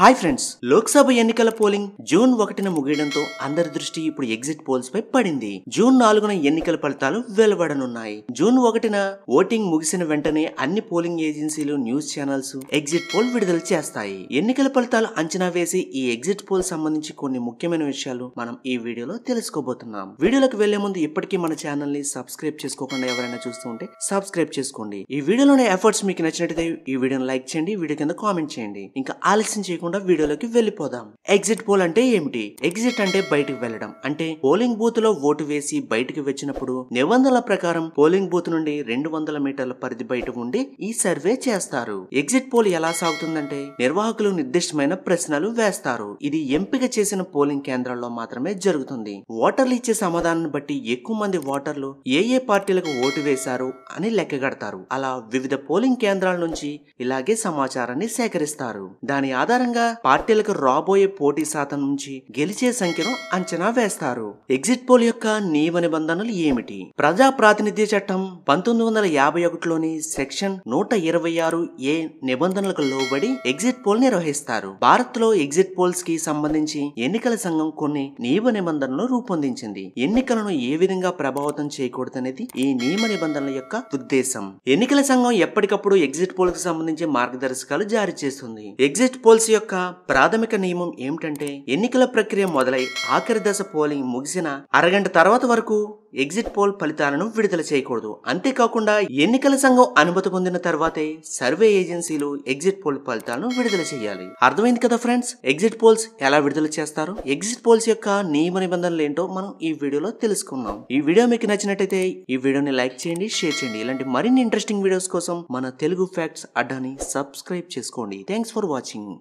Hi friends, Lok Sabha ఎన్నికల polling June 1న ముగియడంతో అందరి దృష్టి ఇప్పుడు ఎగ్జిట్ పోల్స్ పై పడింది. జూన్ 4న ఎన్నికల ఫలితాలు వెలువడనున్నాయి. జూన్ 1న ఓటింగ్ ముగిసిన వెంటనే అన్ని పోలింగ్ ఏజెన్సీలు, న్యూస్ ఛానల్స్ ఎగ్జిట్ పోల్ విడుదల చేస్తాయి. ఎన్నికల ఫలితాలు అంచనా వేసి ఈ ఎగ్జిట్ పోల్ సంబంధించి కొన్ని ముఖ్యమైన విషయాలు మనం ఈ వీడియోలో తెలుసుకోబోతున్నాం. వీడియోలోకి వెళ్లే ముందు ఇప్పటికీ మన ఛానల్ ని సబ్స్క్రైబ్ చేసుకోకుండా ఎవరైనా చూస్తూ ఉంటే సబ్స్క్రైబ్ చేసుకోండి. ఈ వీడియోలోని ఎఫర్ట్స్ మీకు నచ్చినట్లయితే ఈ వీడియోని లైక్ చేయండి, వీడియో కింద కామెంట్ చేయండి. ఇంకా ఆలస్యం చేయకుండా వీడియోలోకి వెళ్ళిపోదాం. ఎగ్జిట్ పోల్ అంటే ఏమిటి? ఎగ్జిట్ అంటే బయటికి వెళ్ళడం, అంటే పోలింగ్ బూత్ లో ఓటు వేసి బయటికి వచ్చినప్పుడు నిబంధనల ప్రకారం పోలింగ్ బూత్ నుండి 200 మీటర్ల పరిధి బయట ఉండి ఈ సర్వే చేస్తారు. ఎగ్జిట్ పోల్ ఎలా సాగుతుందంటే నిర్వాహకులు నిర్దిష్టమైన ప్రశ్నలు వేస్తారు. ఇది ఎంపిక చేసిన పోలింగ్ కేంద్రాల్లో మాత్రమే జరుగుతుంది. ఓటర్లు ఇచ్చే సమాధానాన్ని బట్టి ఎక్కువ మంది ఓటర్లు ఏ పార్టీలకు ఓటు వేశారు అని లెక్కగడతారు. అలా వివిధ పోలింగ్ కేంద్రాల నుంచి ఇలాగే సమాచారాన్ని సేకరిస్తారు. దాని ఆధారంగా పార్టీలకు రాబోయే పోటీ శాతం నుంచి గెలిచే సంఖ్యను అంచనా వేస్తారు. ఎగ్జిట్ పోల్ యొక్క నియమ నిబంధనలు ఏమిటి? ప్రజా ప్రాతినిధ్య చట్టం 1951లోని సెక్షన్ 126A నిబంధనలకు లోబడి ఎగ్జిట్ పోల్ నిర్వహిస్తారు. భారత్ లో ఎగ్జిట్ పోల్స్ కి సంబంధించి ఎన్నికల సంఘం కొన్ని నియమ నిబంధనలు రూపొందించింది. ఎన్నికలను ఏ విధంగా ప్రభావితం చేయకూడదనేది ఈ నియమ నిబంధనల యొక్క ఉద్దేశం. ఎన్నికల సంఘం ఎప్పటికప్పుడు ఎగ్జిట్ పోల్ కు సంబంధించి మార్గదర్శకాలు జారీ చేస్తుంది. ఎగ్జిట్ పోల్స్ యొక్క ప్రాథమిక నియమం ఏమిటంటే ఎన్నికల ప్రక్రియ మొదలై ఆఖరి దశ పోలింగ్ ముగిసిన అరగంట తర్వాత వరకు ఎగ్జిట్ పోల్ ఫలితాలను విడుదల చేయకూడదు. అంతేకాకుండా ఎన్నికల సంఘం అనుమతి పొందిన తర్వాతే సర్వే ఏజెన్సీలు ఎగ్జిట్ పోల్ ఫలితాలను విడుదల చేయాలి. అర్థమైంది కదా ఫ్రెండ్స్, ఎగ్జిట్ పోల్స్ ఎలా విడుదల చేస్తారు, ఎగ్జిట్ పోల్స్ యొక్క నియమ నిబంధనలు ఏంటో మనం ఈ వీడియోలో తెలుసుకున్నాం. ఈ వీడియో మీకు నచ్చినట్టయితే ఈ వీడియోని లైక్ చేయండి, షేర్ చేయండి. ఇలాంటి మరిన్ని ఇంట్రెస్టింగ్ వీడియోస్ కోసం మన తెలుగు ఫ్యాక్ట్స్ అడ్డాని సబ్స్క్రైబ్ చేసుకోండి. Thanks for watching.